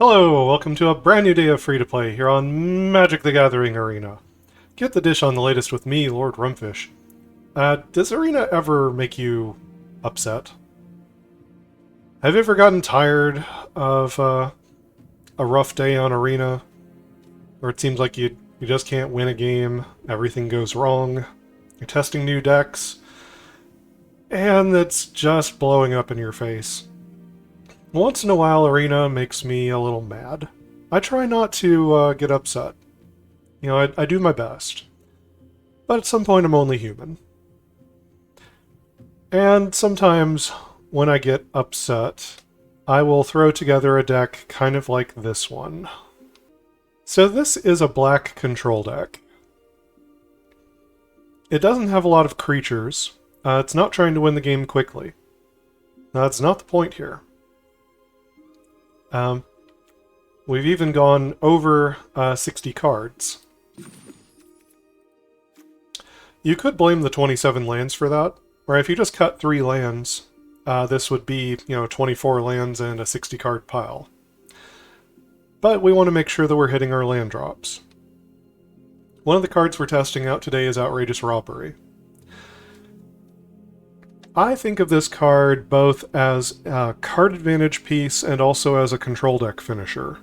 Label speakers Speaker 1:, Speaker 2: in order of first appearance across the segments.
Speaker 1: Hello, welcome to a brand new day of free-to-play here on Magic the Gathering Arena. Get the dish on the latest with me, Lord Rumfish. Does Arena ever make you upset? Have you ever gotten tired of a rough day on Arena? Where it seems like you just can't win a game, everything goes wrong, you're testing new decks, and it's just blowing up in your face. Once in a while, Arena makes me a little mad. I try not to get upset. You know, I do my best. But at some point, I'm only human. And sometimes, when I get upset, I will throw together a deck kind of like this one. So this is a black control deck. It doesn't have a lot of creatures. It's not trying to win the game quickly. That's not the point here. We've even gone over 60 cards. You could blame the 27 lands for that, or if you just cut 3 lands, this would be, 24 lands and a 60 card pile. But we want to make sure that we're hitting our land drops. One of the cards we're testing out today is Outrageous Robbery. I think of this card both as a card advantage piece and also as a control deck finisher.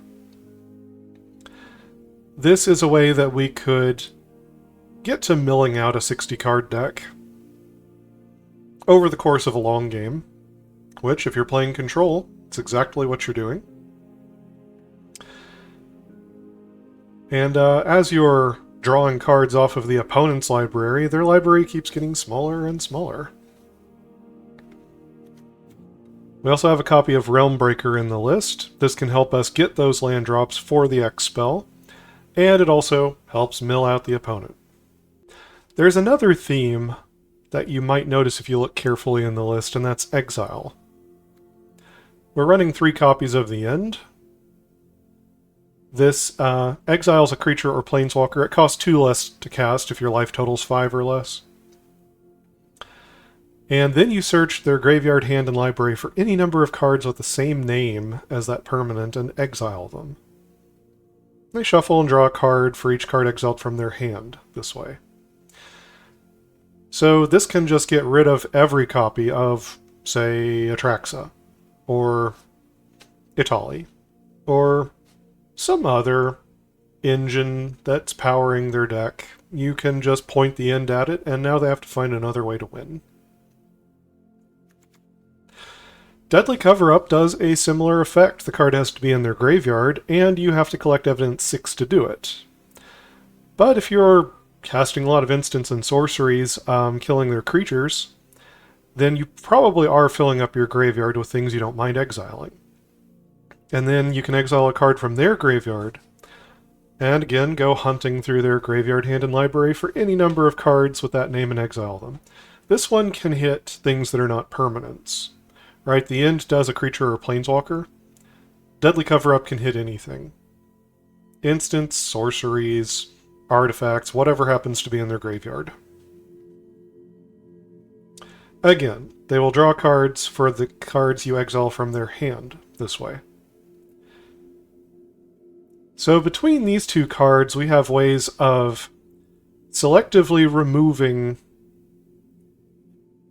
Speaker 1: This is a way that we could get to milling out a 60 card deck over the course of a long game, which, if you're playing control, it's exactly what you're doing. And as you're drawing cards off of the opponent's library, their library keeps getting smaller and smaller. We also have a copy of Realmbreaker in the list. This can help us get those land drops for the X spell, and it also helps mill out the opponent. There's another theme that you might notice if you look carefully in the list, and that's exile. We're running 3 copies of the End. This exiles a creature or planeswalker. It costs 2 less to cast if your life total's 5 or less. And then you search their graveyard, hand, and library for any number of cards with the same name as that permanent and exile them. They shuffle and draw a card for each card exiled from their hand this way. So this can just get rid of every copy of, say, Atraxa, or Italy, or some other engine that's powering their deck. You can just point the End at it, and now they have to find another way to win. Deadly Cover-Up does a similar effect. The card has to be in their graveyard, and you have to collect evidence 6 to do it. But if you're casting a lot of instants and sorceries, killing their creatures, then you probably are filling up your graveyard with things you don't mind exiling. And then you can exile a card from their graveyard, and again go hunting through their graveyard, hand, and library for any number of cards with that name and exile them. This one can hit things that are not permanents. Right, the End does a creature or planeswalker. Deadly Cover-Up can hit anything. Instants, sorceries, artifacts, whatever happens to be in their graveyard. Again, they will draw cards for the cards you exile from their hand this way. So between these 2 cards, we have ways of selectively removing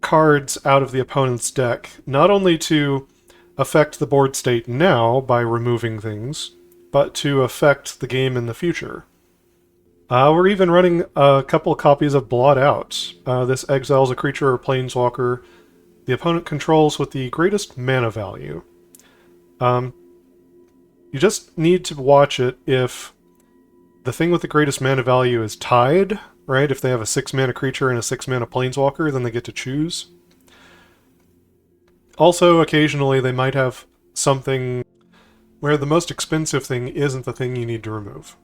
Speaker 1: cards out of the opponent's deck, not only to affect the board state now by removing things, but to affect the game in the future. We're even running a couple of copies of Blot Out. This exiles a creature or planeswalker the opponent controls with the greatest mana value. You just need to watch it if the thing with the greatest mana value is tied. Right? If they have a 6 mana creature and a 6 mana planeswalker, then they get to choose. Also, occasionally they might have something where the most expensive thing isn't the thing you need to remove.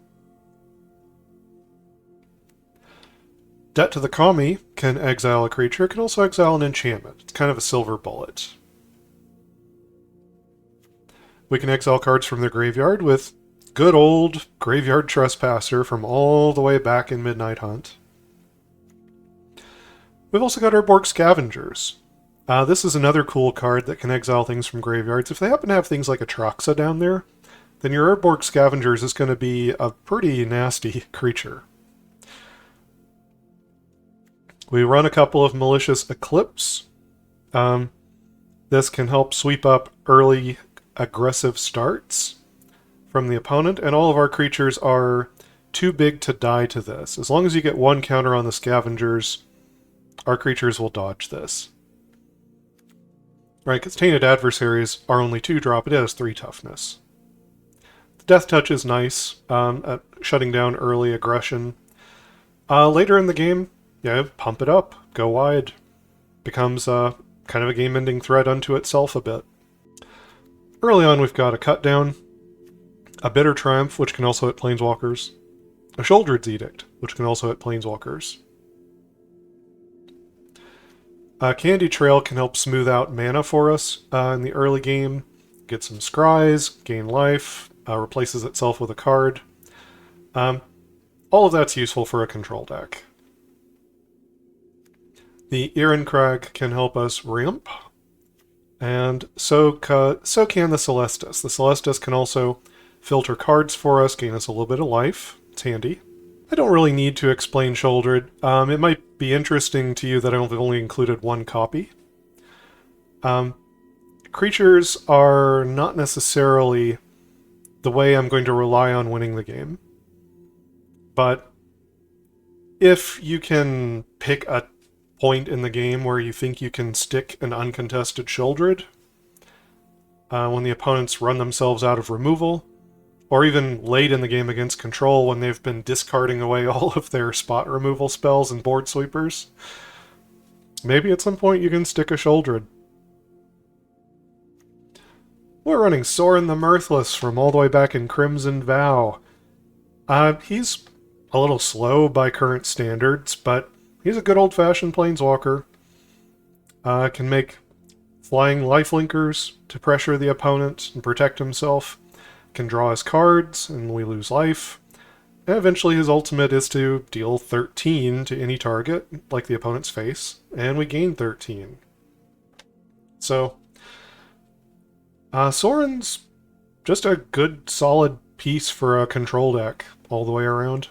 Speaker 1: Debt to the Kami can exile a creature. It can also exile an enchantment. It's kind of a silver bullet. We can exile cards from their graveyard with good old Graveyard Trespasser from all the way back in Midnight Hunt. We've also got Urborg Scavengers. This is another cool card that can exile things from graveyards. If they happen to have things like Atraxa down there, then your Urborg Scavengers is going to be a pretty nasty creature. We run a couple of Malicious Eclipse. This can help sweep up early aggressive starts from the opponent, and all of our creatures are too big to die to this. As long as you get one counter on the Scavengers, our creatures will dodge this. Right, because Tainted Adversaries are only 2-drop, it has 3 toughness. The Death Touch is nice at shutting down early aggression. Later in the game, yeah, pump it up, go wide. Becomes kind of a game-ending threat unto itself a bit. Early on, we've got a Cut Down, a Bitter Triumph, which can also hit Planeswalkers, a Sheoldred's Edict, which can also hit Planeswalkers. Candy Trail can help smooth out mana for us in the early game. Get some scries, gain life, replaces itself with a card. All of that's useful for a control deck. The Irencrag can help us ramp, and so can the Celestus. The Celestus can also filter cards for us, gain us a little bit of life. It's handy. I don't really need to explain Sheoldred. It might be interesting to you that I've only included one copy. Creatures are not necessarily the way I'm going to rely on winning the game. But if you can pick a point in the game where you think you can stick an uncontested Sheoldred, when the opponents run themselves out of removal, or even late in the game against control when they've been discarding away all of their spot removal spells and board sweepers, maybe at some point you can stick a Sheoldred. We're running Sorin the Mirthless from all the way back in Crimson Vow. He's a little slow by current standards, but he's a good old-fashioned planeswalker. Can make flying lifelinkers to pressure the opponent and protect himself. Can draw his cards, and we lose life. And eventually his ultimate is to deal 13 to any target, like the opponent's face, and we gain 13. So, Sorin's just a good, solid piece for a control deck all the way around.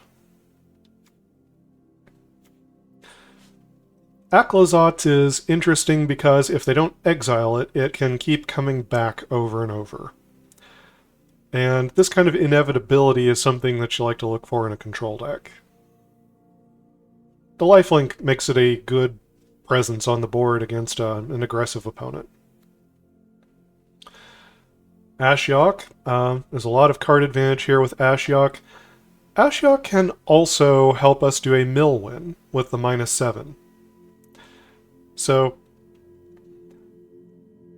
Speaker 1: Aclazotz is interesting because if they don't exile it, it can keep coming back over and over. And this kind of inevitability is something that you like to look for in a control deck. The lifelink makes it a good presence on the board against an aggressive opponent. Ashiok, there's a lot of card advantage here with Ashiok. Ashiok can also help us do a mill win with the -7. So,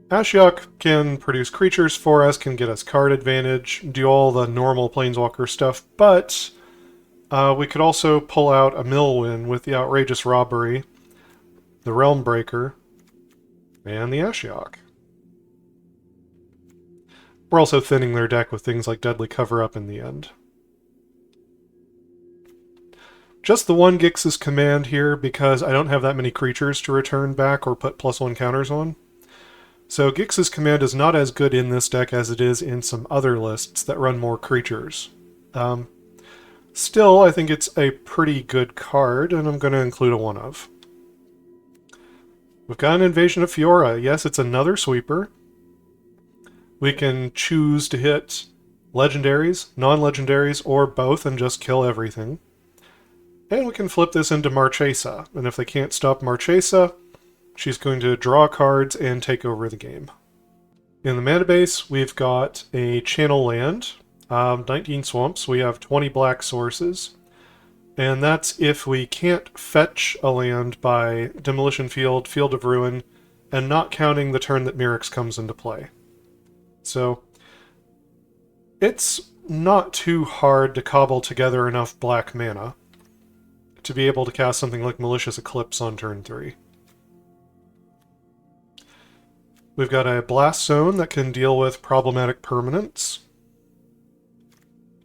Speaker 1: Ashiok can produce creatures for us, can get us card advantage, do all the normal Planeswalker stuff, but we could also pull out a mill win with the Outrageous Robbery, the Realmbreaker, and the Ashiok. We're also thinning their deck with things like Deadly Cover-Up in the end. Just the one Gix's Command here because I don't have that many creatures to return back or put +1 counters on. So Gix's Command is not as good in this deck as it is in some other lists that run more creatures. Still, I think it's a pretty good card, and I'm going to include a 1-of. We've got an Invasion of Fiora. Yes, it's another sweeper. We can choose to hit legendaries, non-legendaries, or both and just kill everything. And we can flip this into Marchesa, and if they can't stop Marchesa, she's going to draw cards and take over the game. In the mana base, we've got a Channel Land, 19 swamps, we have 20 black sources, and that's if we can't fetch a land by Demolition Field, Field of Ruin, and not counting the turn that Mirix comes into play. So, it's not too hard to cobble together enough black mana to be able to cast something like Malicious Eclipse on turn 3. We've got a Blast Zone that can deal with problematic permanents.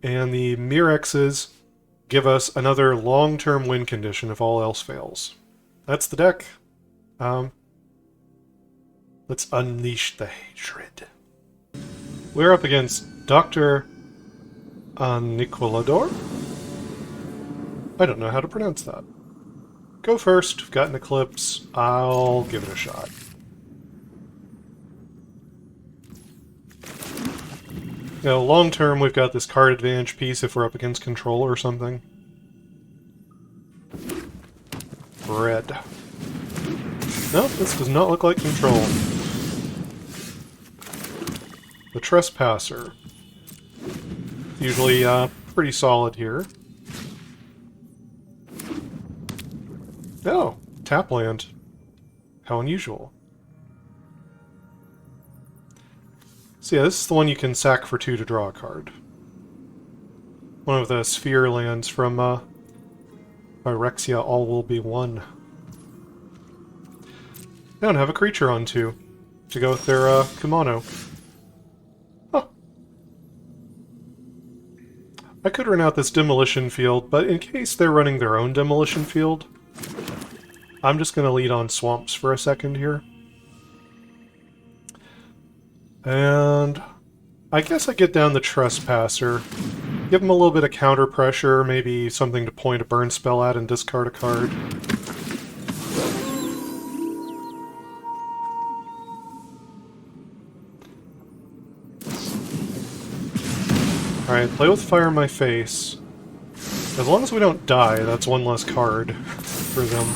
Speaker 1: And the Mirexes give us another long-term win condition if all else fails. That's the deck. Let's unleash the hatred. We're up against Dr. Aniquilador? I don't know how to pronounce that. Go first. We've got an Eclipse. I'll give it a shot. You know, long term, we've got this card advantage piece if we're up against control or something. Red. No, this does not look like control. The Trespasser. Usually pretty solid here. Oh, tap land. How unusual. So yeah, this is the one you can sack for 2 to draw a card. One of the sphere lands from Phyrexia, all will be one. They don't have a creature on 2 to go with their Kumano. Huh. I could run out this Demolition Field, but in case they're running their own Demolition Field, I'm just going to lead on Swamps for a second here. And I guess I get down the Trespasser, give him a little bit of counter pressure, maybe something to point a burn spell at and discard a card. Alright, play with fire in my face. As long as we don't die, that's one less card for them.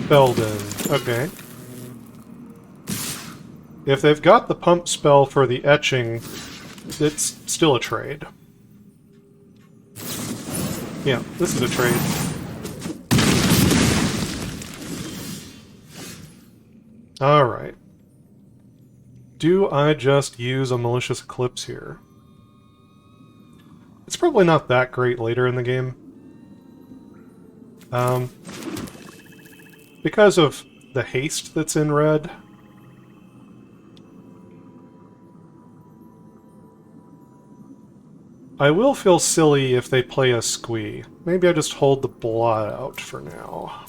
Speaker 1: Belden. Okay. If they've got the pump spell for the etching, it's still a trade. Yeah, this is a trade. Alright. Do I just use a Malicious Eclipse here? It's probably not that great later in the game. Because of the haste that's in red. I will feel silly if they play a Squee. Maybe I just hold the Blot Out for now.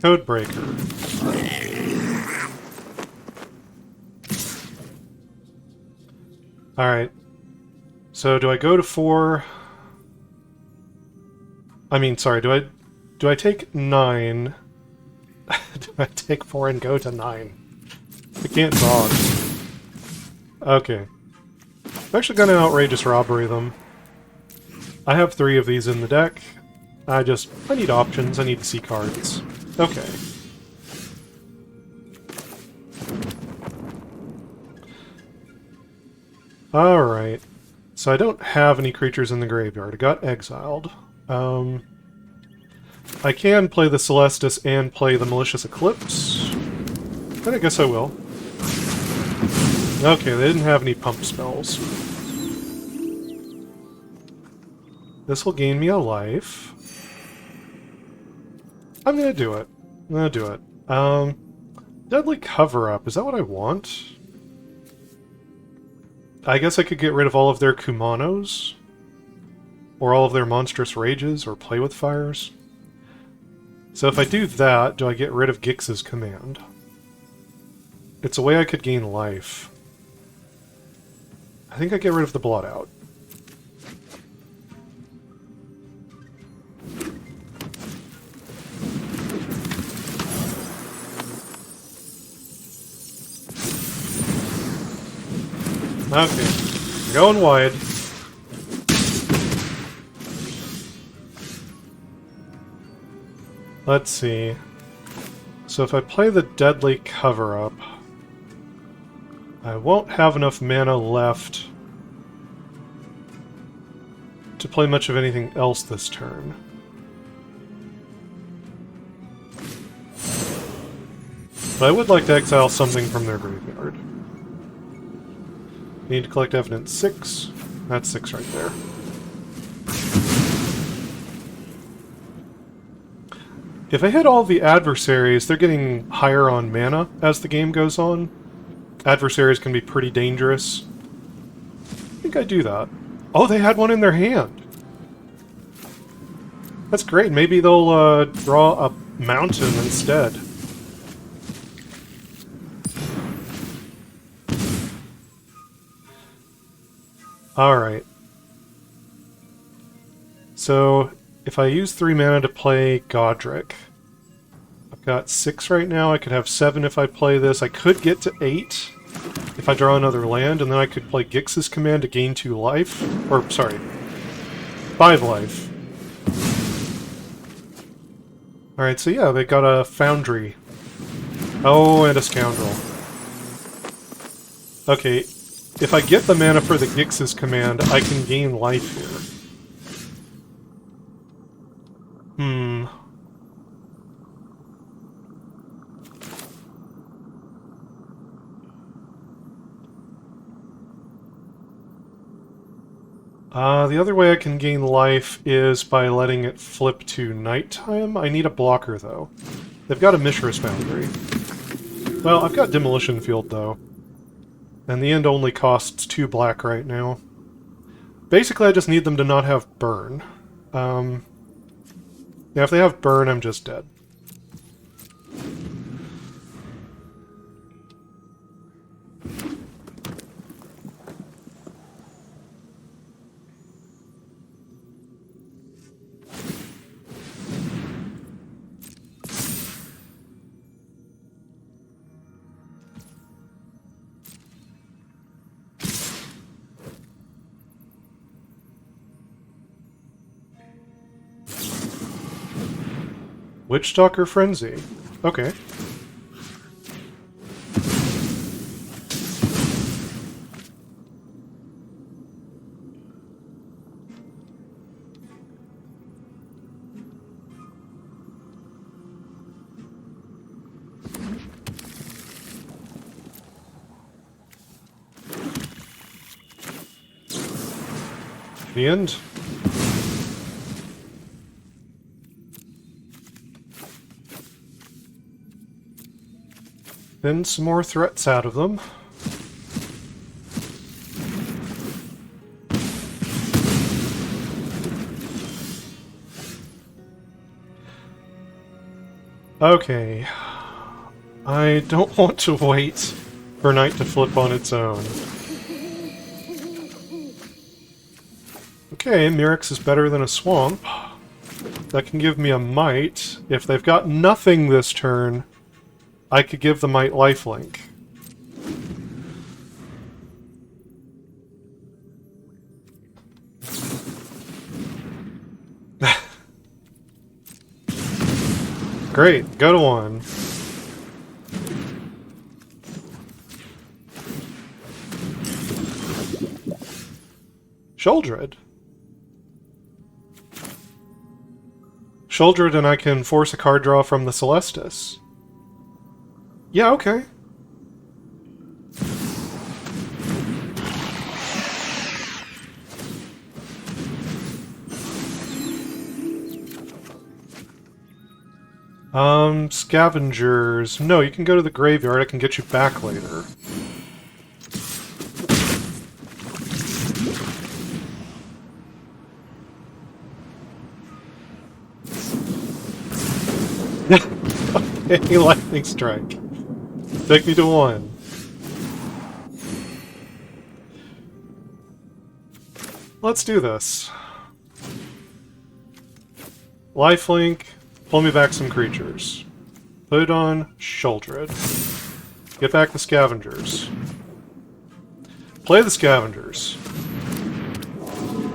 Speaker 1: Codebreaker. Alright. So do I go to 4? I mean, sorry, do I take 9? Do I take 4 and go to 9? I can't dodge. Okay. I'm actually gonna Outrageous Robbery them. I have 3 of these in the deck. I need options, I need to see cards. Okay. Alright. So I don't have any creatures in the graveyard. I got exiled. I can play the Celestus and play the Malicious Eclipse. But I guess I will. Okay, they didn't have any pump spells. This will gain me a life. I'm gonna do it. I'm gonna do it. Deadly Cover-Up, is that what I want? I guess I could get rid of all of their Kumanos? Or all of their Monstrous Rages, or Play with Fires? So if I do that, do I get rid of Gix's Command? It's a way I could gain life. I think I get rid of the Blot Out. Okay, going wide. Let's see. So if I play the Deadly Cover-Up, I won't have enough mana left to play much of anything else this turn. But I would like to exile something from their graveyard. Need to collect evidence 6. That's 6 right there. If I hit all the adversaries, they're getting higher on mana as the game goes on. Adversaries can be pretty dangerous. I think I do that. Oh, they had one in their hand. That's great. Maybe they'll draw a mountain instead. Alright. So, if I use 3 mana to play Godric, I've got 6 right now. I could have 7 if I play this. I could get to 8 if I draw another land, and then I could play Gix's Command to gain 2 life. Or, sorry, 5 life. Alright, so yeah, they got a Foundry. Oh, and a Scoundrel. Okay, if I get the mana for the Gix's Command, I can gain life here. The other way I can gain life is by letting it flip to nighttime. I need a blocker, though. They've got a Mishra's Foundry. Well, I've got Demolition Field, though. And the end only costs 2 black right now. Basically, I just need them to not have burn. Yeah, if they have burn, I'm just dead. Witchstalker Frenzy. Okay. The end. Then some more threats out of them. Okay. I don't want to wait for night to flip on its own. Okay, Mirix is better than a swamp. That can give me a might. If they've got nothing this turn, I could give the might lifelink. Great, go to 1. Sheoldred. Sheoldred, and I can force a card draw from the Celestus. Yeah, okay. Scavengers. No, you can go to the graveyard. I can get you back later. Okay, lightning strike. Take me to 1. Let's do this. Lifelink, pull me back some creatures. Put it on Sheoldred. Get back the Scavengers. Play the Scavengers.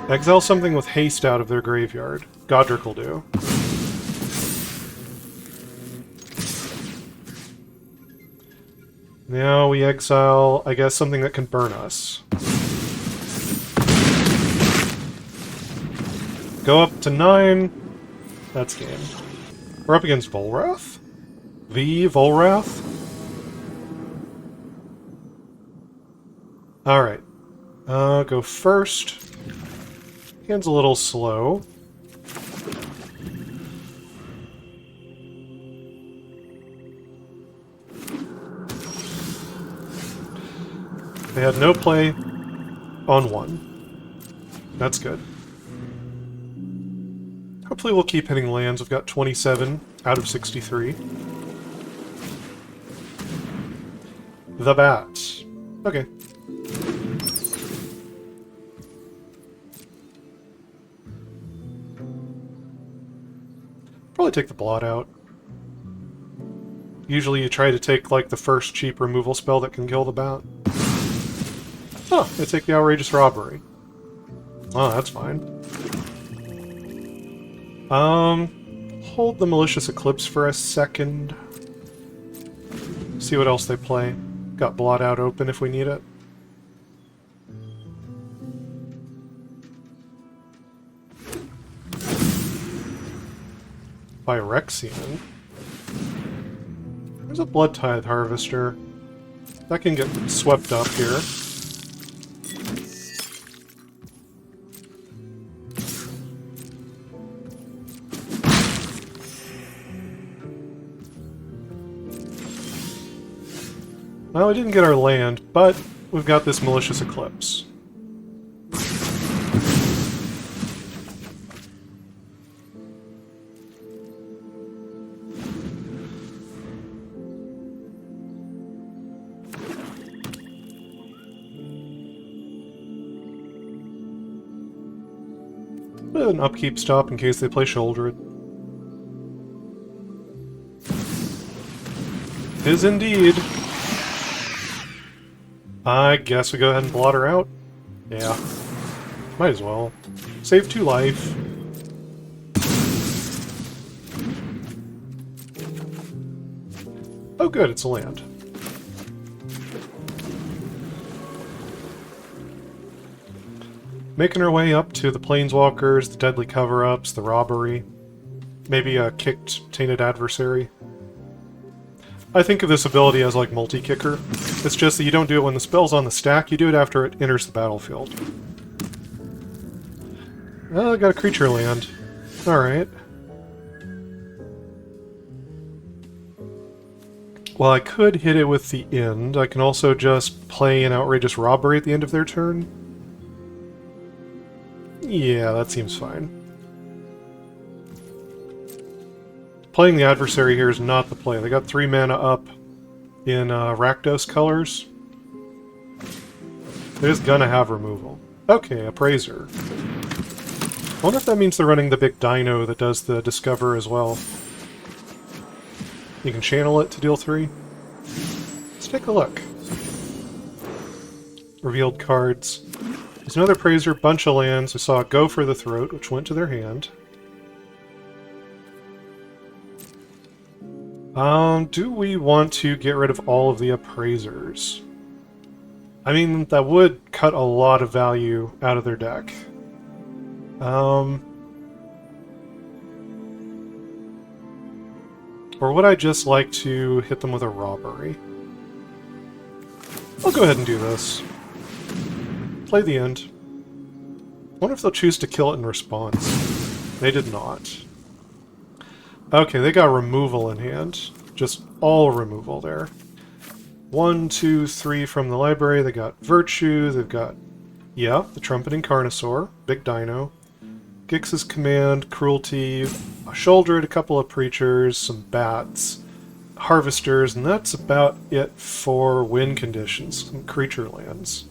Speaker 1: Exile something with haste out of their graveyard. Godric will do. Now we exile, I guess, something that can burn us. Go up to 9. That's game. We're up against Volrath? The Volrath? Alright. Go first. Hand's a little slow. They had no play on 1. That's good. Hopefully we'll keep hitting lands. We've got 27 out of 63. The Bat. Okay. Probably take the Blot Out. Usually you try to take, like, the first cheap removal spell that can kill the Bat. Oh, they take the Outrageous Robbery. Oh, that's fine. Hold the Malicious Eclipse for a second. See what else they play. Got Blot Out open if we need it. Phyrexian. There's a Blood Tithe Harvester. That can get swept up here. Well, we didn't get our land, but we've got this Malicious Eclipse. An upkeep stop in case they play Sheoldred. Is indeed. I guess we go ahead and blot her out. Yeah. Might as well. Save 2 life. Oh good, it's a land. Making our way up to the Planeswalkers, the Deadly Cover-Ups, the Robbery. Maybe a kicked Tainted Adversary. I think of this ability as like multi-kicker. It's just that you don't do it when the spell's on the stack, you do it after it enters the battlefield. Oh, I got a creature land. Alright. Well, I could hit it with the end. I can also just play an Outrageous Robbery at the end of their turn. Yeah, that seems fine. Playing the Adversary here is not the play. They got 3 mana up in Rakdos colors. They're just gonna have removal. Okay, Appraiser. I wonder if that means they're running the big dino that does the Discover as well. You can channel it to deal 3. Let's take a look. Revealed cards. There's another Appraiser, bunch of lands. We saw Go for the Throat, which went to their hand. Do we want to get rid of all of the Appraisers? I mean, that would cut a lot of value out of their deck. Or would I just like to hit them with a Robbery? I'll go ahead and do this. Play the end. I wonder if they'll choose to kill it in response. They did not. Okay, they got removal in hand. Just all removal there. 1, 2, 3 from the library. They got Virtue. They've got, yeah, the Trumpeting Carnosaur. Big Dino. Gix's Command, Cruelty, a Sheoldred, a couple of Preachers, some Bats, Harvesters, and that's about it for win conditions. Some creature lands.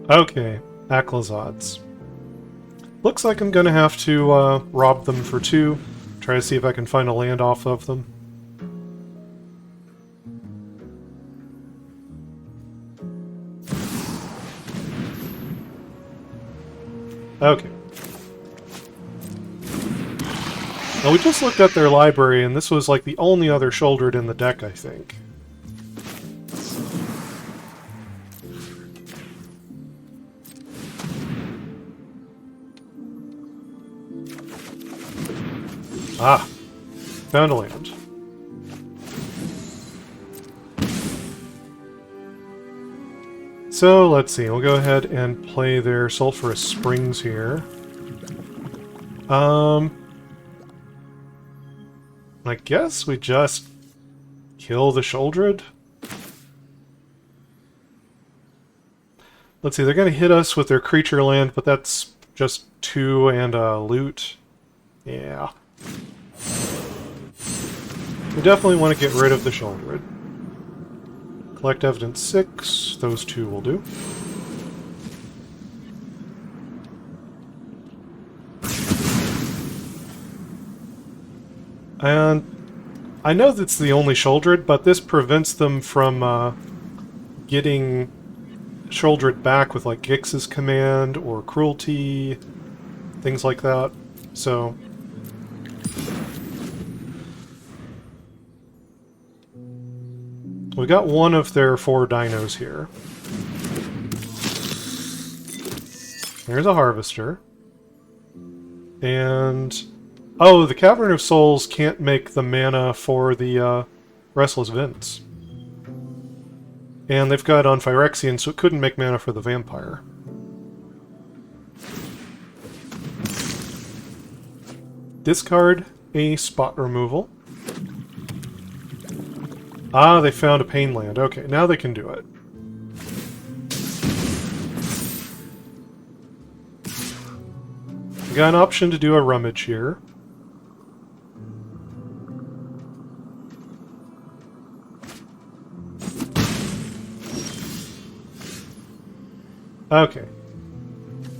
Speaker 1: Okay, Aclazotz. Looks like I'm gonna have to rob them for 2. Try to see if I can find a land off of them. Okay. Now we just looked at their library, and this was like the only other Sheoldred in the deck, I think. Ah! Found a land. So, let's see, we'll go ahead and play their Sulphurous Springs here. I guess we just kill the Sheoldred. Let's see, they're going to hit us with their creature land, but that's just 2 and loot. Yeah. We definitely want to get rid of the Sheoldred. Collect evidence 6, those 2 will do. And I know that's the only Sheoldred, but this prevents them from getting Sheoldred back with like Gix's command or cruelty, things like that. So we got one of their 4 dinos here. There's a Harvester. And oh, the Cavern of Souls can't make the mana for the Restless Vents. And they've got on Phyrexian, so it couldn't make mana for the Vampire. Discard a spot removal. Ah, they found a Pain Land. Okay, now they can do it. We got an option to do a Rummage here. Okay.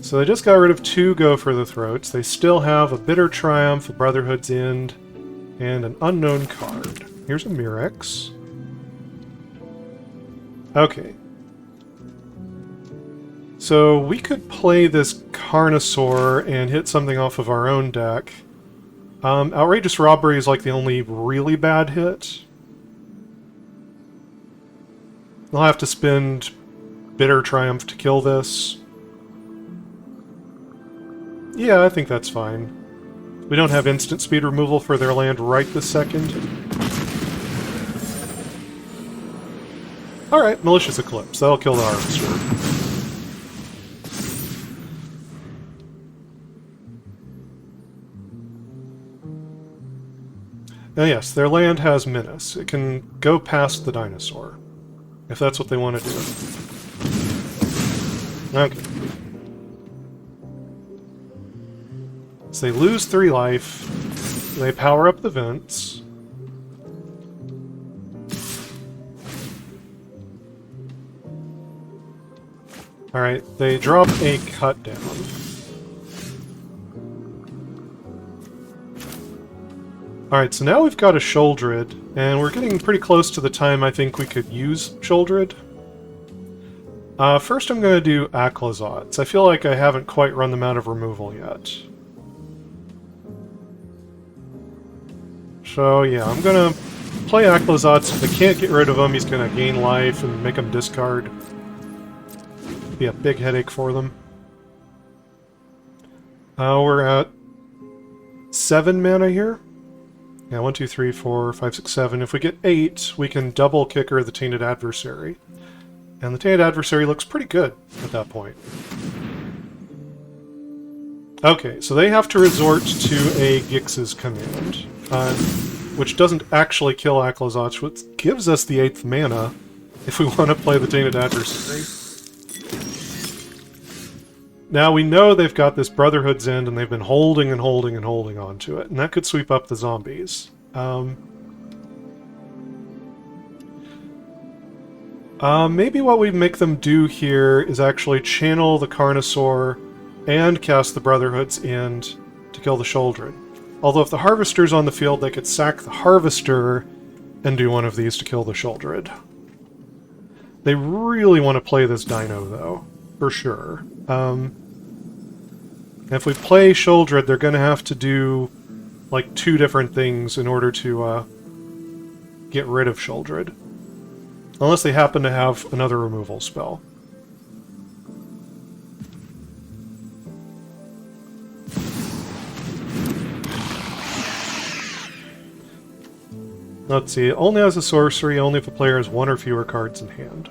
Speaker 1: So they just got rid of 2 Go for the Throats. They still have a Bitter Triumph, a Brotherhood's End, and an unknown card. Here's a Mirex. Okay. So we could play this Carnosaur and hit something off of our own deck. Outrageous Robbery is like the only really bad hit. I'll have to spend Bitter Triumph to kill this. Yeah, I think that's fine. We don't have instant speed removal for their land right this second. Alright, Malicious Eclipse. That'll kill the Harvester. Now yes, their land has Menace. It can go past the dinosaur, if that's what they want to do. Okay. So they lose 3 life. They power up the vents. Alright, they drop a cut down. Alright, so now we've got a Sheoldred, and we're getting pretty close to the time I think we could use Sheoldred. First I'm going to do Aclazotz. I feel like I haven't quite run them out of removal yet. So yeah, I'm going to play Aclazotz. If I can't get rid of him, he's going to gain life and make him discard. Be a big headache for them. We're at 7 mana here. Yeah, 1, 2, 3, 4, 5, 6, 7. If we get 8, we can double kicker the Tainted Adversary. And the Tainted Adversary looks pretty good at that point. Okay, so they have to resort to a Gix's command, which doesn't actually kill Aclazotz, which gives us the 8th mana if we want to play the Tainted Adversary. Now we know they've got this Brotherhood's End, and they've been holding and holding and holding on to it, and that could sweep up the zombies. Maybe what we make them do here is actually channel the Carnosaur and cast the Brotherhood's End to kill the Sheoldred. Although if the Harvester's on the field, they could sack the Harvester and do one of these to kill the Sheoldred. They really want to play this Dino, though, for sure. If we play Sheoldred, they're going to have to do like 2 different things in order to get rid of Sheoldred. Unless they happen to have another removal spell. Let's see, it only has a sorcery, only if a player has 1 or fewer cards in hand.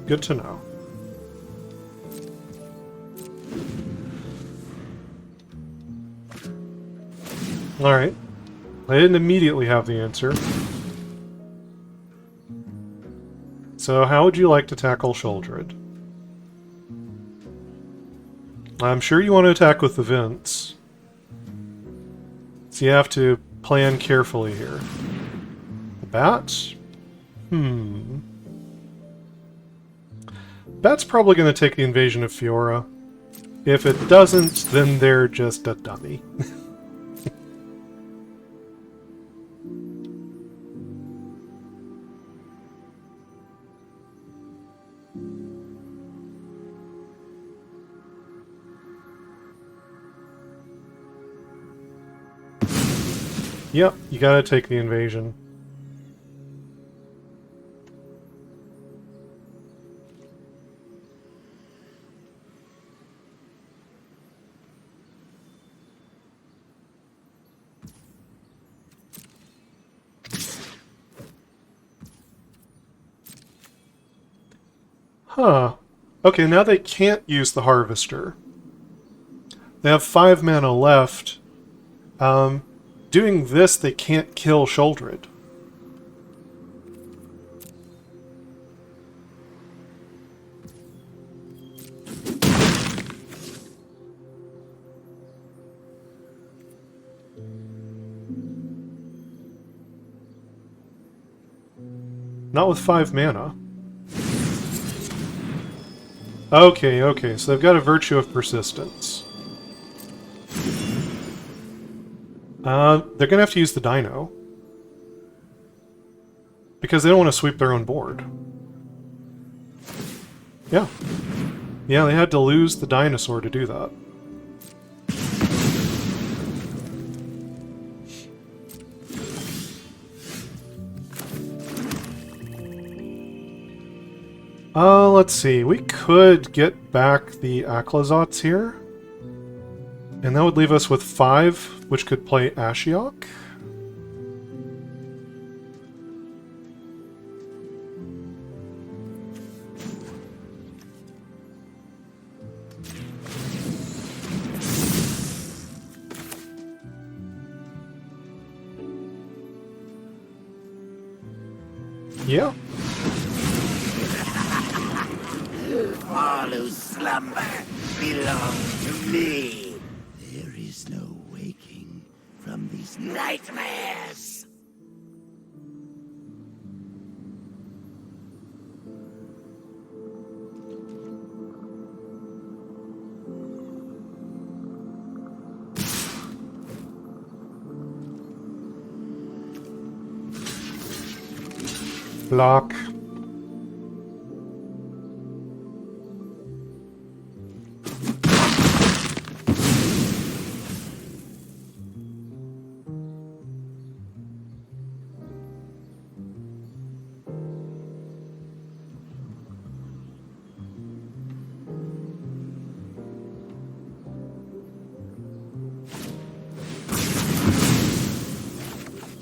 Speaker 1: Good to know. Alright. I didn't immediately have the answer. So how would you like to tackle Sheoldred? I'm sure you want to attack with the vents. So you have to plan carefully here. The bat? Bat's probably going to take the Invasion of Fiora. If it doesn't, then they're just a dummy. Yep, you gotta take the invasion. Huh. Okay, now they can't use the Harvester. They have 5 mana left. Doing this, they can't kill Sheoldred. Not with 5 mana. Okay, so they've got a Virtue of Persistence. They're gonna have to use the Dino. Because they don't want to sweep their own board. Yeah. Yeah, they had to lose the Dinosaur to do that. Let's see. We could get back the Aclazotz here. And that would leave us with 5, which could play Ashiok. Yeah.
Speaker 2: All who slumber belong to me. There is no waking from these nightmares.
Speaker 1: Block.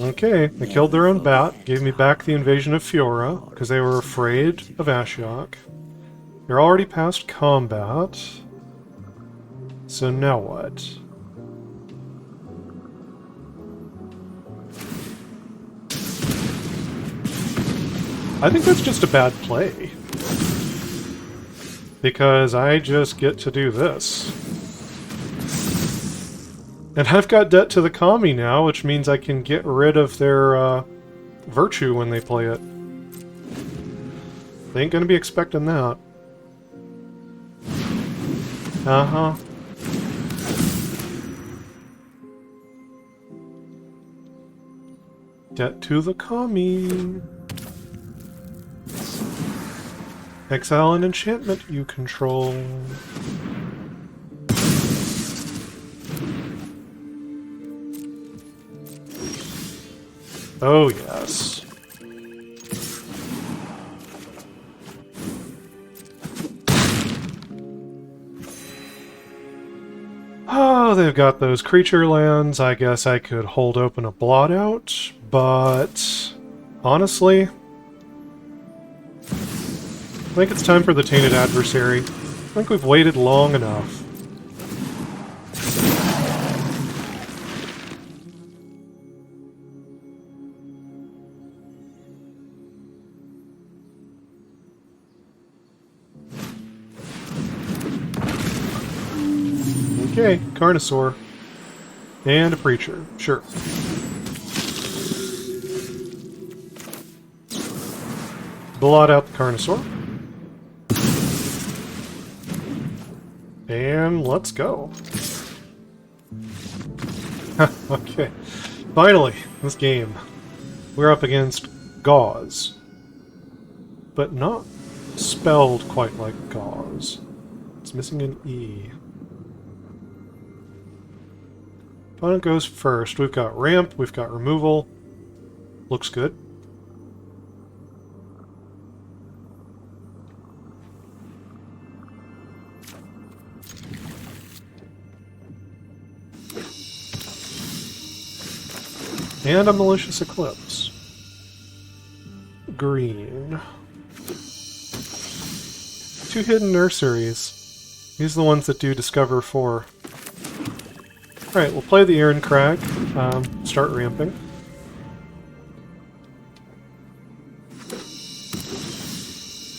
Speaker 1: Okay, they killed their own bat, gave me back the Invasion of Fiora, because they were afraid of Ashiok. They're already past combat. So now what? I think that's just a bad play. Because I just get to do this. And I've got Debt to the Kami now, which means I can get rid of their Virtue when they play it. They ain't gonna be expecting that. Uh-huh. Debt to the Kami. Exile an enchantment you control. Oh, yes. Oh, they've got those creature lands. I guess I could hold open a Blot Out, but honestly, I think it's time for the Tainted Adversary. I think we've waited long enough. Okay, Carnosaur. And a Preacher. Sure. Blot out the Carnosaur. And let's go. Okay. Finally, this game. We're up against Gauze. But not spelled quite like Gauze. It's missing an E. Opponent goes first. We've got ramp, we've got removal. Looks good. And a Malicious Eclipse. Green. 2 hidden nurseries. These are the ones that do Discover 4. Alright, we'll play the Irencrag. Start ramping.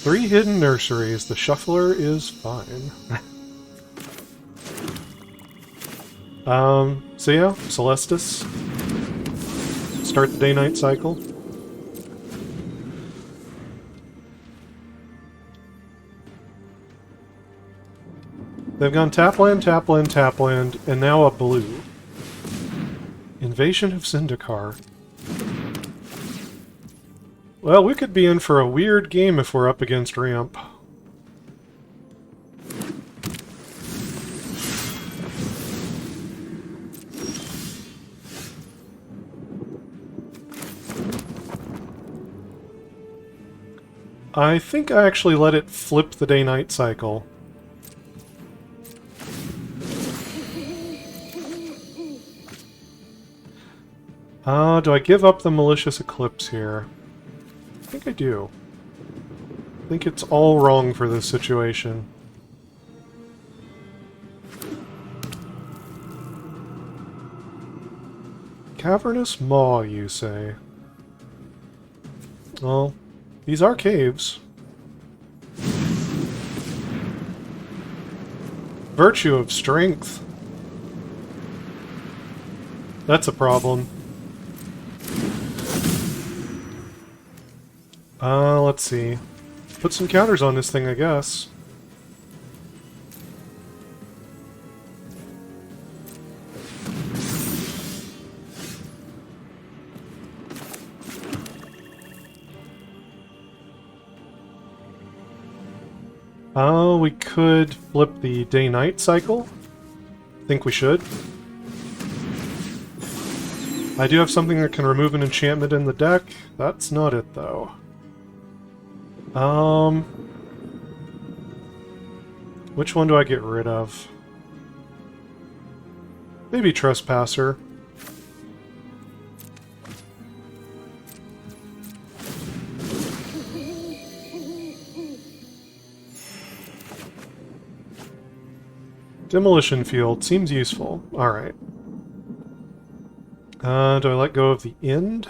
Speaker 1: Three hidden nurseries. The Shuffler is fine. So yeah, Celestus. Start the day-night cycle. They've gone tapland, tapland, tapland, and now a blue. Invasion of Zendikar. Well, we could be in for a weird game if we're up against ramp. I think I actually let it flip the day-night cycle. Do I give up the Malicious Eclipse here? I think I do. I think it's all wrong for this situation. Cavernous Maw, you say? Well, these are caves. Virtue of Strength. That's a problem. Let's see. Put some counters on this thing, I guess. We could flip the day-night cycle. Think we should. I do have something that can remove an enchantment in the deck. That's not it, though. Which one do I get rid of? Maybe Trespasser. Demolition Field seems useful. Alright. Do I let go of the End?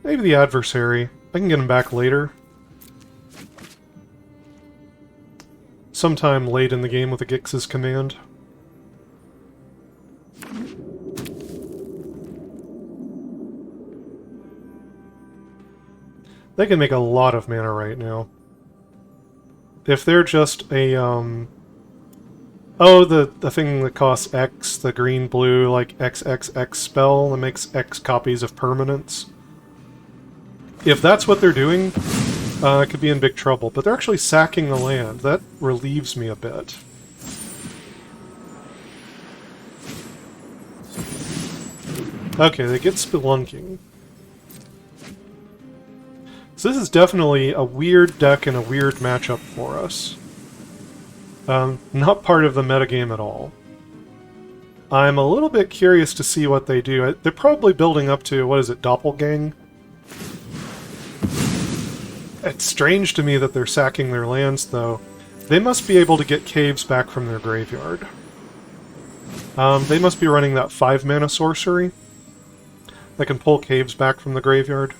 Speaker 1: Maybe the Adversary. I can get him back later. Sometime late in the game with a Gix's command. They can make a lot of mana right now. If they're just a, oh, the thing that costs X, the green-blue, like XXX spell that makes X copies of permanents. If that's what they're doing, it could be in big trouble. But they're actually sacking the land. That relieves me a bit. Okay, they get Spelunking. So this is definitely a weird deck and a weird matchup for us. Not part of the metagame at all. I'm a little bit curious to see what they do. They're probably building up to, what is it, Doppelgang? It's strange to me that they're sacking their lands, though. They must be able to get caves back from their graveyard. They must be running that 5-mana sorcery that can pull caves back from the graveyard.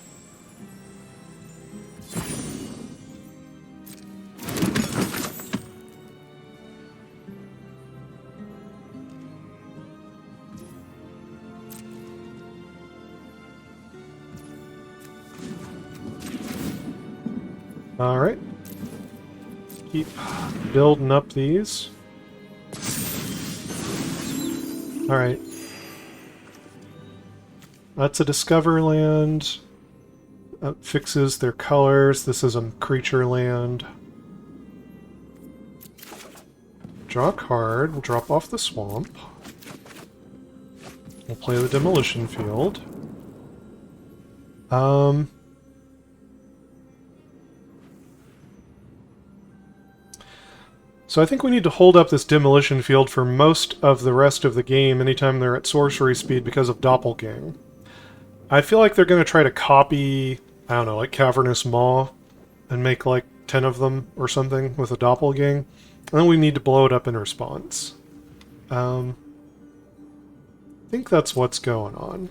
Speaker 1: Alright. Keep building up these. Alright. That's a Discover land. That fixes their colors. This is a creature land. Draw a card. We'll drop off the swamp. We'll play the Demolition Field. So I think we need to hold up this Demolition Field for most of the rest of the game anytime they're at sorcery speed because of Doppelgang. I feel like they're going to try to copy, I don't know, like Cavernous Maw and make like 10 of them or something with a Doppelgang. And then we need to blow it up in response. I think that's what's going on.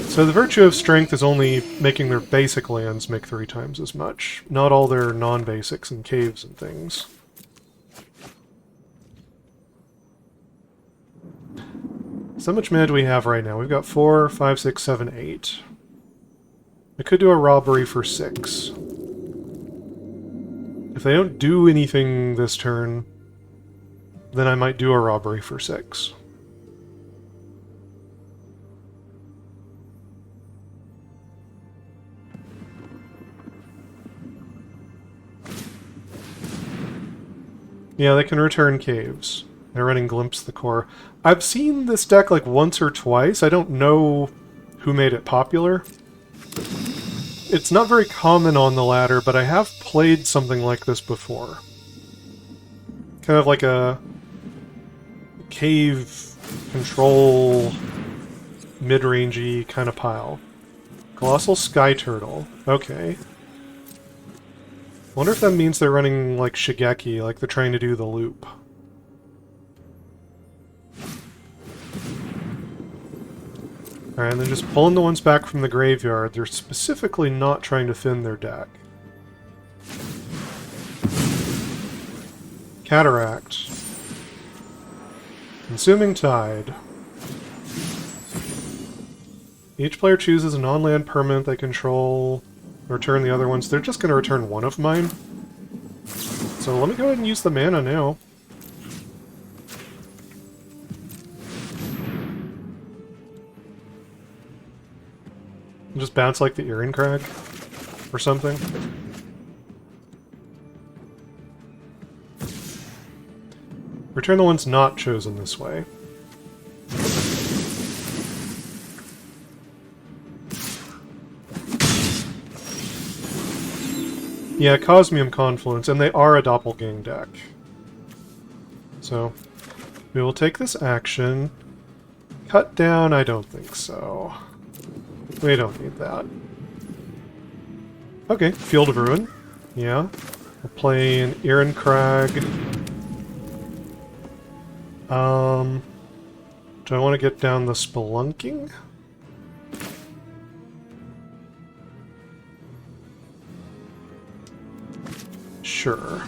Speaker 1: So the virtue of strength is only making their basic lands make 3 times as much, not all their non-basics and caves and things. So how much mana do we have right now? We've got 4, 5, 6, 7, 8. I could do a robbery for 6. If they don't do anything this turn, then I might do a robbery for 6. Yeah, they can return caves. They're running Glimpse the Core. I've seen this deck like once or twice. I don't know who made it popular. It's not very common on the ladder, but I have played something like this before. Kind of like a cave control mid-rangey kind of pile. Colossal Sky Turtle. Okay. Wonder if that means they're running like Shigeki, like they're trying to do the loop. Alright, and then just pulling the ones back from the graveyard. They're specifically not trying to thin their deck. Cataract. Consuming Tide. Each player chooses a non-land permanent they control. Return the other ones. They're just going to return one of mine. So let me go ahead and use the mana now. And just bounce like the Irencrag or something. Return the ones not chosen this way. Yeah, Cosmium Confluence, and they are a Doppelgang deck. So, we will take this action. Cut down, I don't think so. We don't need that. Okay, Field of Ruin. Yeah. We'll play an Irencrag. Do I want to get down the Spelunking? Sure.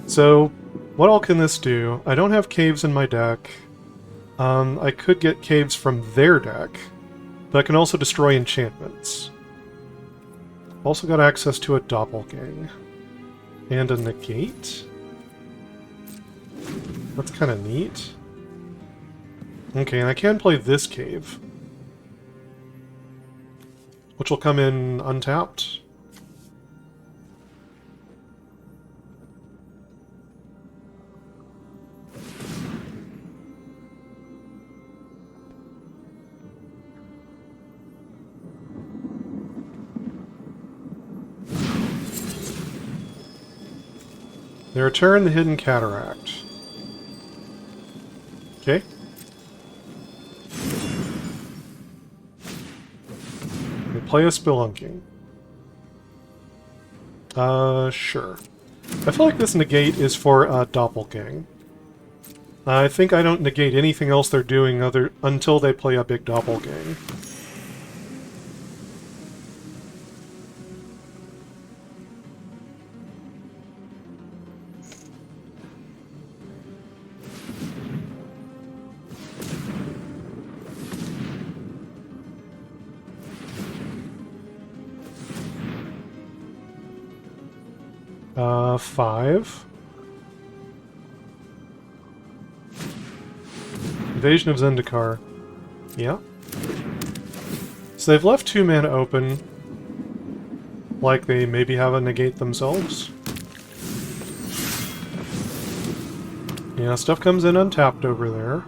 Speaker 1: So, what all can this do? I don't have caves in my deck. I could get caves from their deck, but I can also destroy enchantments. Also got access to a Doppelgang. And a Negate? That's kind of neat. Okay, and I can play this cave. Which will come in untapped. They return the Hidden Cataract. Okay. They play a Spelunking. Sure. I feel like this negate is for Doppelgang. I think I don't negate anything else they're doing until they play a big Doppelgang. Five. Invasion of Zendikar. Yeah. So they've left 2 mana open. Like they maybe have a negate themselves. Yeah, stuff comes in untapped over there.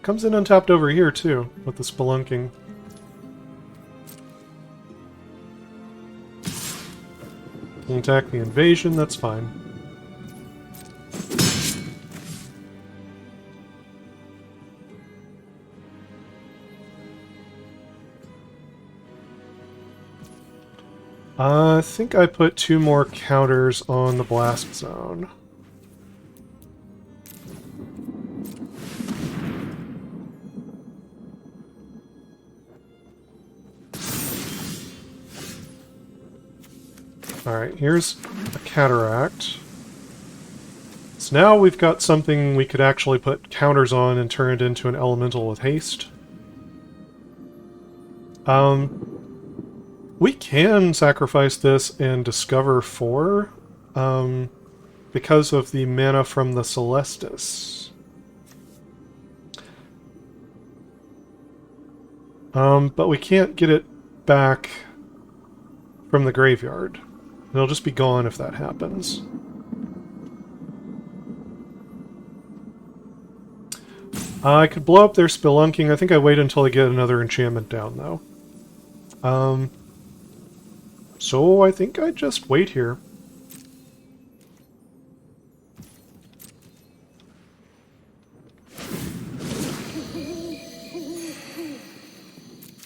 Speaker 1: Comes in untapped over here too, with the spelunking. Attack the invasion, that's fine. I think I put 2 more counters on the blast zone. Alright, here's a cataract. So now we've got something we could actually put counters on and turn it into an elemental with haste. We can sacrifice this and discover 4, because of the mana from the Celestus. But we can't get it back from the graveyard. It'll just be gone if that happens. I could blow up their spelunking. I think I wait until I get another enchantment down, though. So I think I just wait here.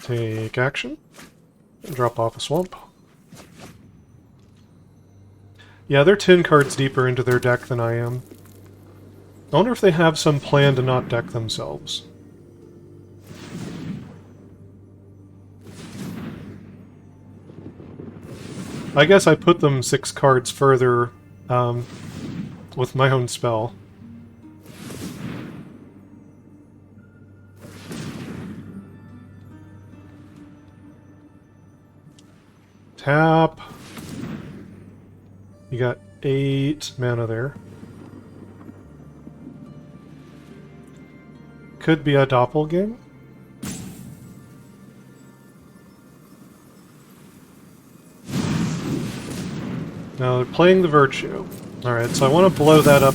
Speaker 1: Take action. And drop off a swamp. Yeah, they're 10 cards deeper into their deck than I am. I wonder if they have some plan to not deck themselves. I guess I put them 6 cards further with my own spell. Tap. You got 8 mana there. Could be a doppelgang. Now they're playing the Virtue. Alright, so I want to blow that up.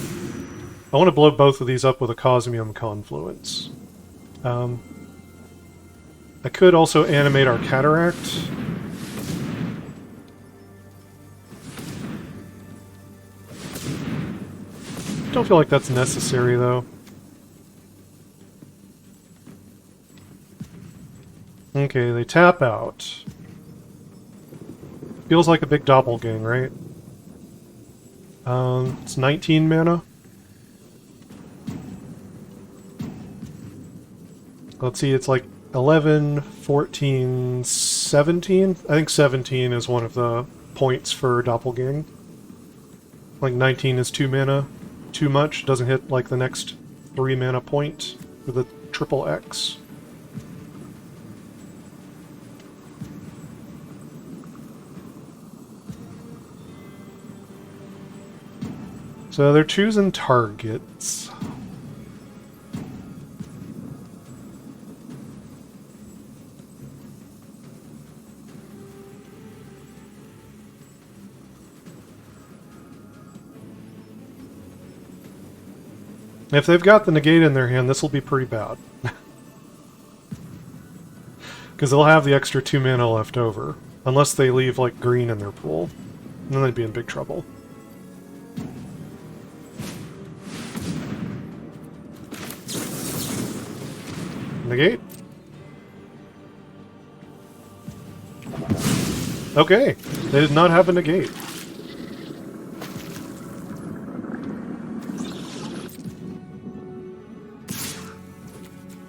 Speaker 1: I want to blow both of these up with a Cosmium Confluence. I could also animate our Cataract. Don't feel like that's necessary, though. Okay, they tap out. Feels like a big doppelgang, right? It's 19 mana. Let's see, it's like 11, 14, 17? I think 17 is one of the points for doppelgang. Like 19 is 2 mana. Too much, doesn't hit like the next 3 mana point for the triple X. So they're choosing targets. If they've got the negate in their hand, this will be pretty bad. Because they'll have the extra 2 mana left over. Unless they leave, like, green in their pool. And then they'd be in big trouble. Negate. Okay, they did not have a negate.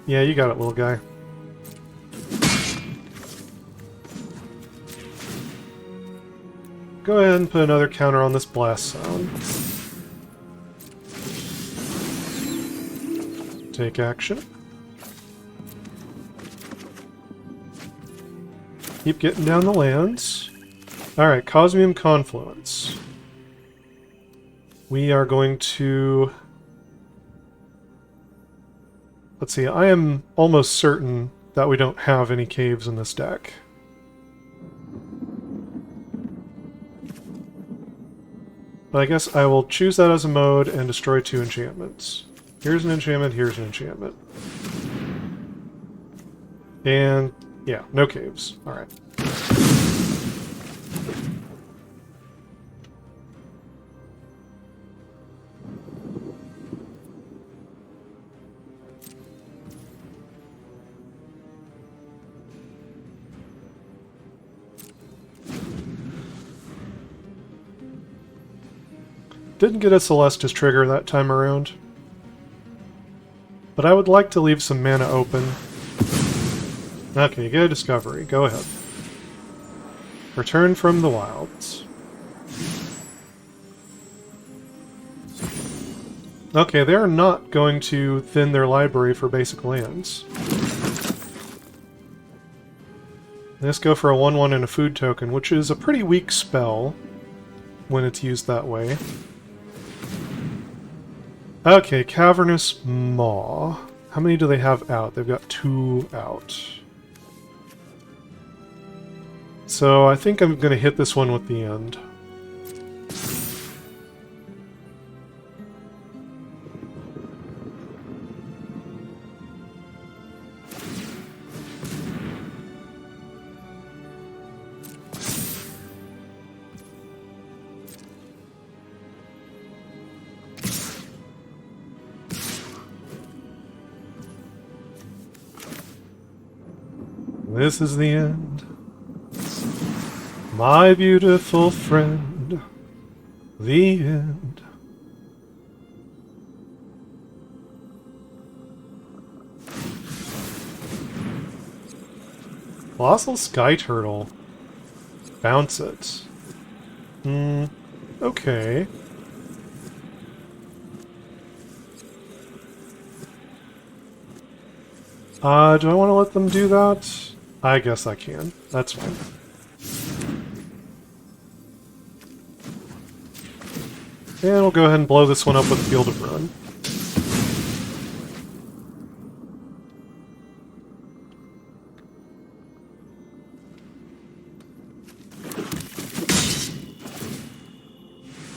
Speaker 1: Yeah, you got it, little guy. Go ahead and put another counter on this blast sound. Take action. Keep getting down the lands. Alright, Cosmium Confluence. We are going to... Let's see, I am almost certain that we don't have any caves in this deck. But I guess I will choose that as a mode and destroy 2 enchantments. Here's an enchantment, here's an enchantment. And, yeah, no caves. Alright. Didn't get a Celestus trigger that time around. But I would like to leave some mana open. Okay, you get a discovery. Go ahead. Return from the wilds. Okay, they are not going to thin their library for basic lands. Let's go for a 1/1 and a food token, which is a pretty weak spell when it's used that way. Okay, Cavernous Maw. How many do they have out? They've got 2 out. So I think I'm going to hit this one with the end. This is the end. My beautiful friend. The end. Colossal Sky Turtle. Bounce it. Okay. Do I want to let them do that? I guess I can. That's fine. And we'll go ahead and blow this one up with Field of Ruin.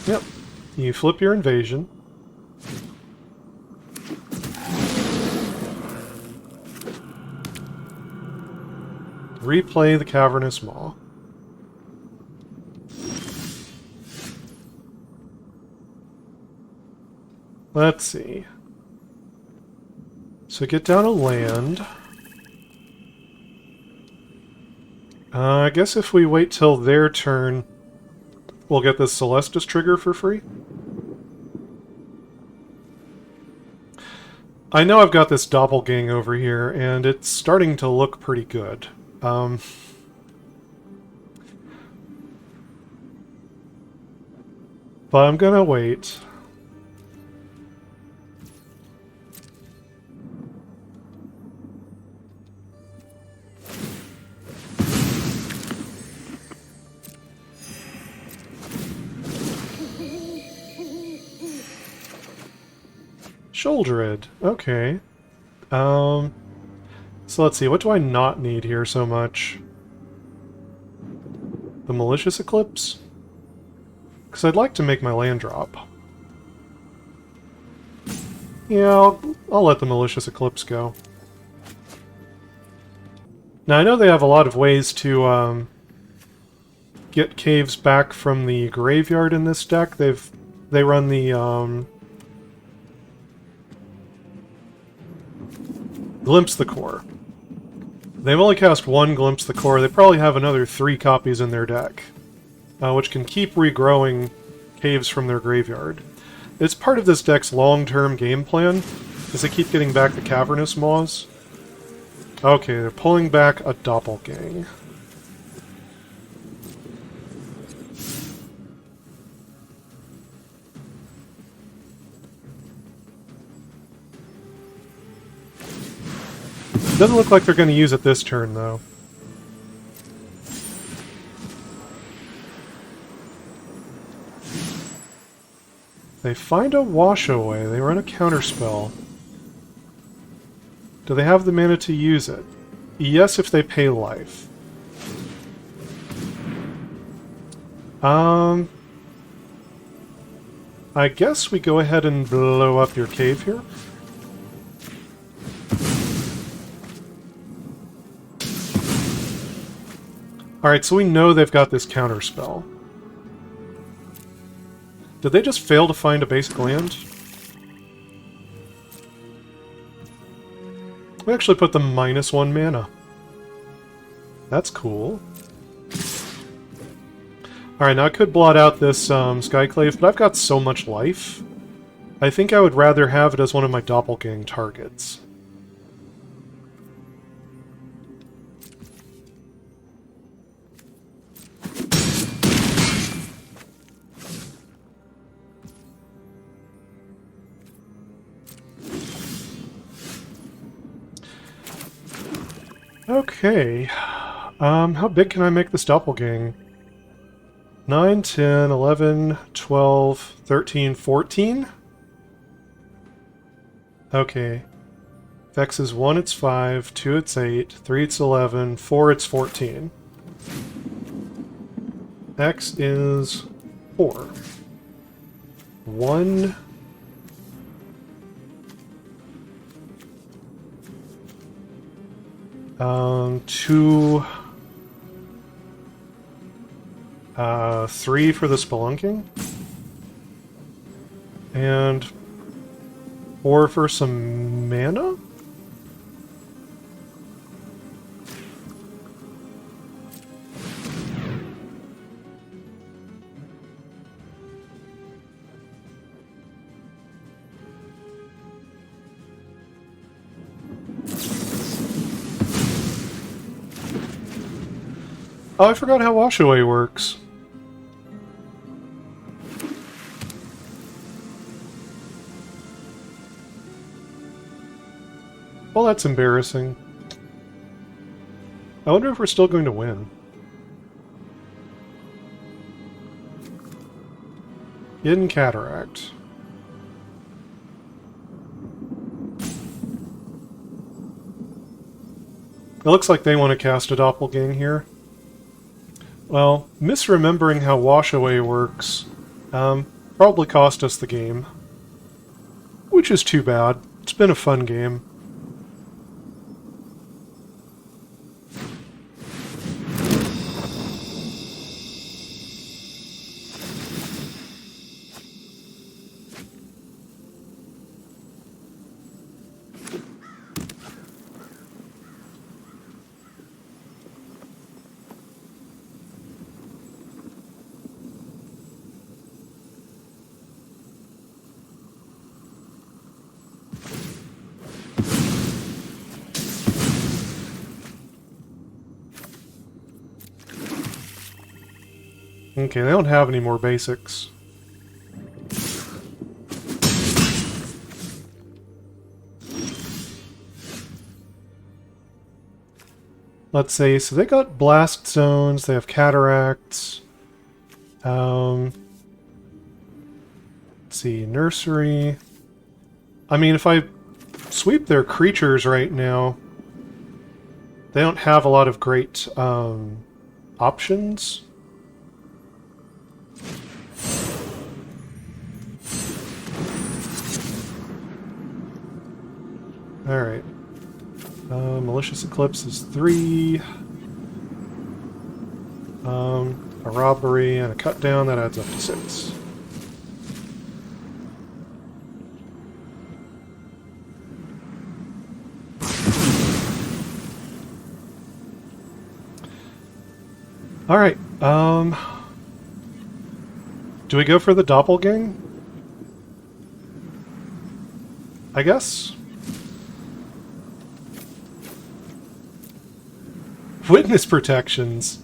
Speaker 1: Yep. You flip your invasion. Replay the Cavernous Maw. Let's see. So get down a land. I guess if we wait till their turn, we'll get this Celestus trigger for free. I know I've got this doppelgang over here, and it's starting to look pretty good. But I'm gonna wait. Sheoldred, okay. So let's see, what do I not need here so much? The Malicious Eclipse? Because I'd like to make my land drop. Yeah, I'll let the Malicious Eclipse go. Now, I know they have a lot of ways to get caves back from the graveyard in this deck. They run the Glimpse the Core. They've only cast one Glimpse the Core. They probably have another 3 copies in their deck, which can keep regrowing caves from their graveyard. It's part of this deck's long-term game plan, as they keep getting back the Cavernous Maws. Okay, they're pulling back a Doppelgang. Doesn't look like they're going to use it this turn, though. They find a Wash Away. They run a counterspell. Do they have the mana to use it? Yes, if they pay life. I guess we go ahead and blow up your cave here. Alright, so we know they've got this counterspell. Did they just fail to find a basic land? We actually put them -1 mana. That's cool. Alright, now I could blot out this Skyclave, but I've got so much life. I think I would rather have it as one of my Doppelgang targets. Okay, how big can I make this Doppelgang? 9, 10, 11, 12, 13, 14? Okay. If X is 1, it's 5, 2, it's 8, 3, it's 11, 4, it's 14. X is 4. 1... 2... 3 for the Spelunking. And 4 for some mana? Oh, I forgot how Wash Away works. Well, that's embarrassing. I wonder if we're still going to win. Hidden Cataract. It looks like they want to cast a Doppelgang here. Well, misremembering how Wash Away works probably cost us the game. Which is too bad. It's been a fun game. Okay, they don't have any more basics. Let's see, so they got blast zones, they have cataracts. Let's see, nursery. I mean, if I sweep their creatures right now, they don't have a lot of great options. Alright. Malicious Eclipse is 3. A robbery and a cut down, that adds up to 6. Alright, do we go for the doppelgang? I guess? Witness protections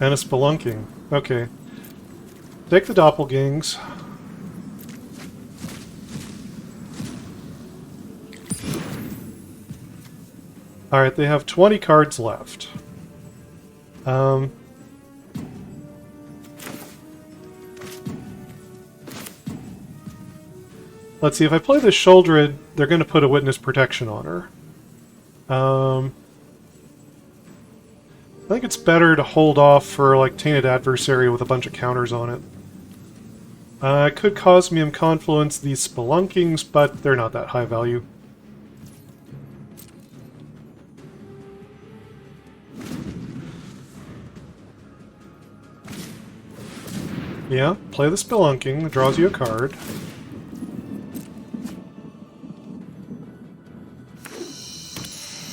Speaker 1: and a spelunking. Okay. Take the doppelgangs. Alright, they have 20 cards left. Let's see, if I play the Sheoldred, they're going to put a Witness Protection on her. I think it's better to hold off for, like, Tainted Adversary with a bunch of counters on it. I could Cosmium Confluence these Spelunkings, but they're not that high value. Yeah, play the Spelunking, that draws you a card.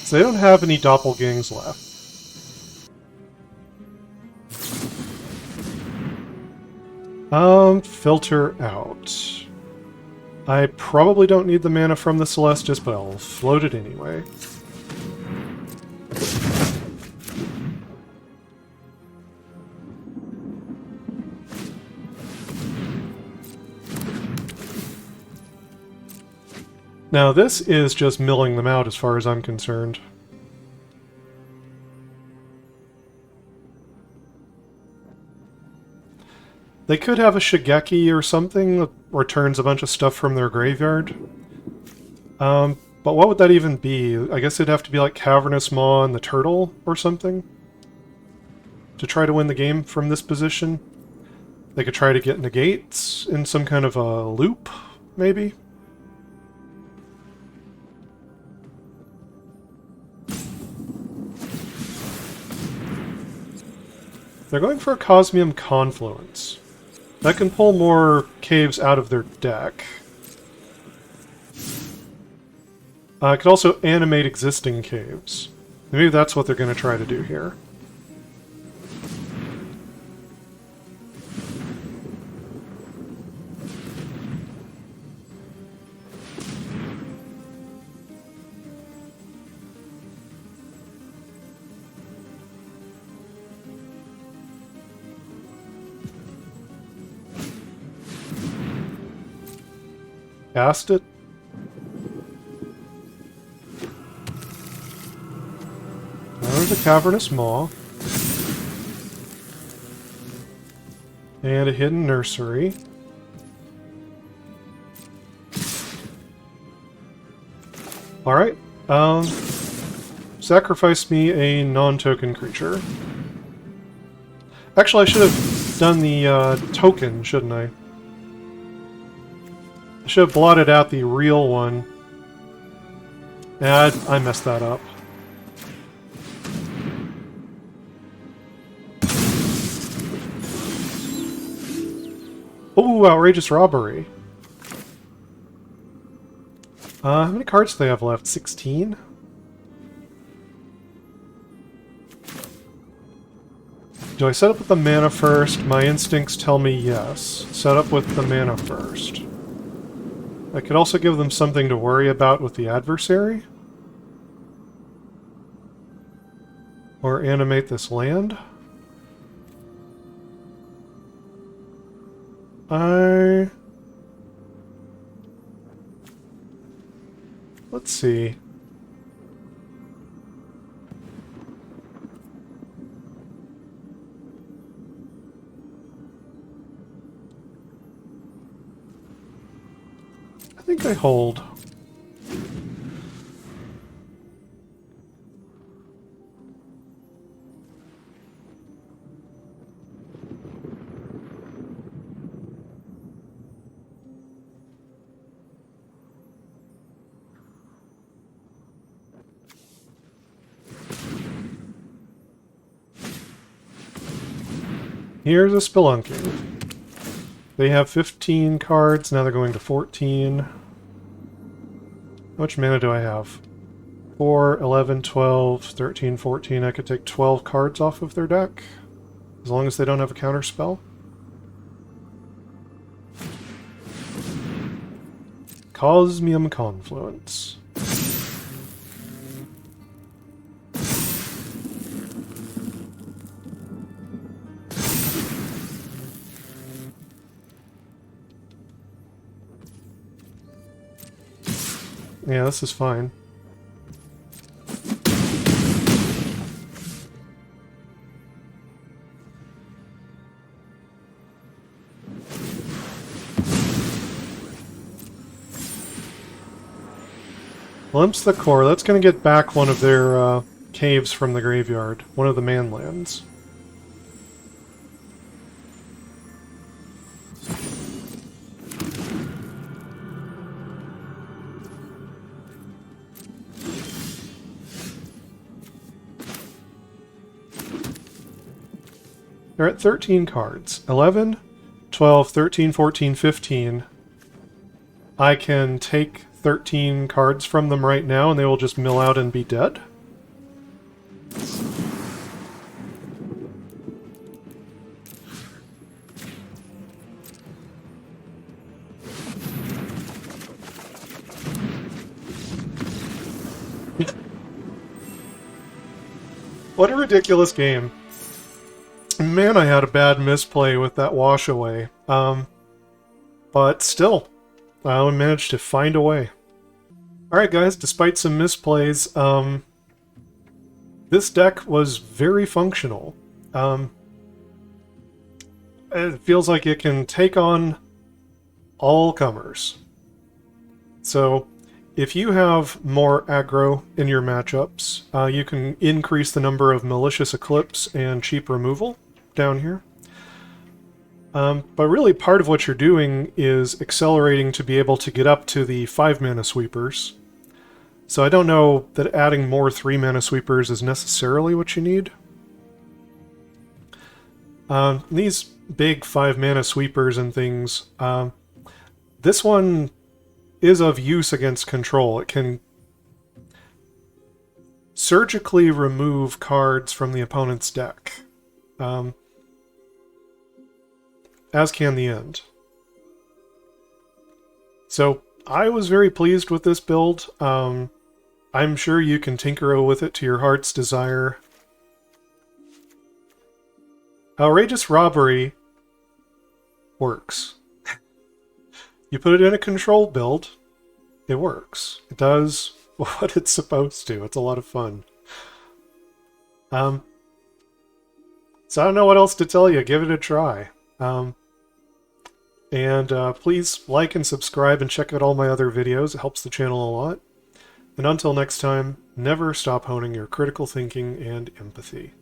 Speaker 1: So they don't have any doppelgangs left. Filter out. I probably don't need the mana from the Celestus, but I'll float it anyway. Now this is just milling them out as far as I'm concerned. They could have a Shigeki or something that returns a bunch of stuff from their graveyard. But what would that even be? I guess it'd have to be like Cavernous Maw and the Turtle or something to try to win the game from this position. They could try to get negates in some kind of a loop, maybe? They're going for a Cosmium Confluence. That can pull more caves out of their deck. It could also animate existing caves. Maybe that's what they're going to try to do here. Cast it. There's a Cavernous Maw. And a Hidden Nursery. Alright, sacrifice me a non-token creature. Actually, I should have done the token, shouldn't I? I should have blotted out the real one. Yeah, I messed that up. Ooh, Outrageous Robbery. How many cards do they have left? 16? Do I set up with the mana first? My instincts tell me yes. Set up with the mana first. I could also give them something to worry about with the adversary. Or animate this land. Let's see. I think I hold. Here's a Spelunking. They have 15 cards, now they're going to 14. How much mana do I have? 4, 11, 12, 13, 14. I could take 12 cards off of their deck. as long as they don't have a counterspell. Cosmium Confluence. Yeah, this is fine. Glimpse the Core. That's going to get back one of their caves from the graveyard. One of the manlands. They're at 13 cards. 11, 12, 13, 14, 15. I can take 13 cards from them right now and they will just mill out and be dead. What a ridiculous game. Man, I had a bad misplay with that wash away. But still, I managed to find a way. Alright guys, despite some misplays, this deck was very functional. It feels like it can take on all comers. So, if you have more aggro in your matchups, you can increase the number of Malicious Eclipse and cheap removal down here. But really part of what you're doing is accelerating to be able to get up to the 5-mana sweepers. So I don't know that adding more 3-mana sweepers is necessarily what you need. These big 5-mana sweepers and things, this one is of use against control. It can surgically remove cards from the opponent's deck. As can the end. So, I was very pleased with this build. I'm sure you can tinker with it to your heart's desire. Outrageous Robbery works. You put it in a control build, it works. It does what it's supposed to. It's a lot of fun. So I don't know what else to tell you. Give it a try. Please like and subscribe and check out all my other videos. It helps the channel a lot. And until next time, never stop honing your critical thinking and empathy.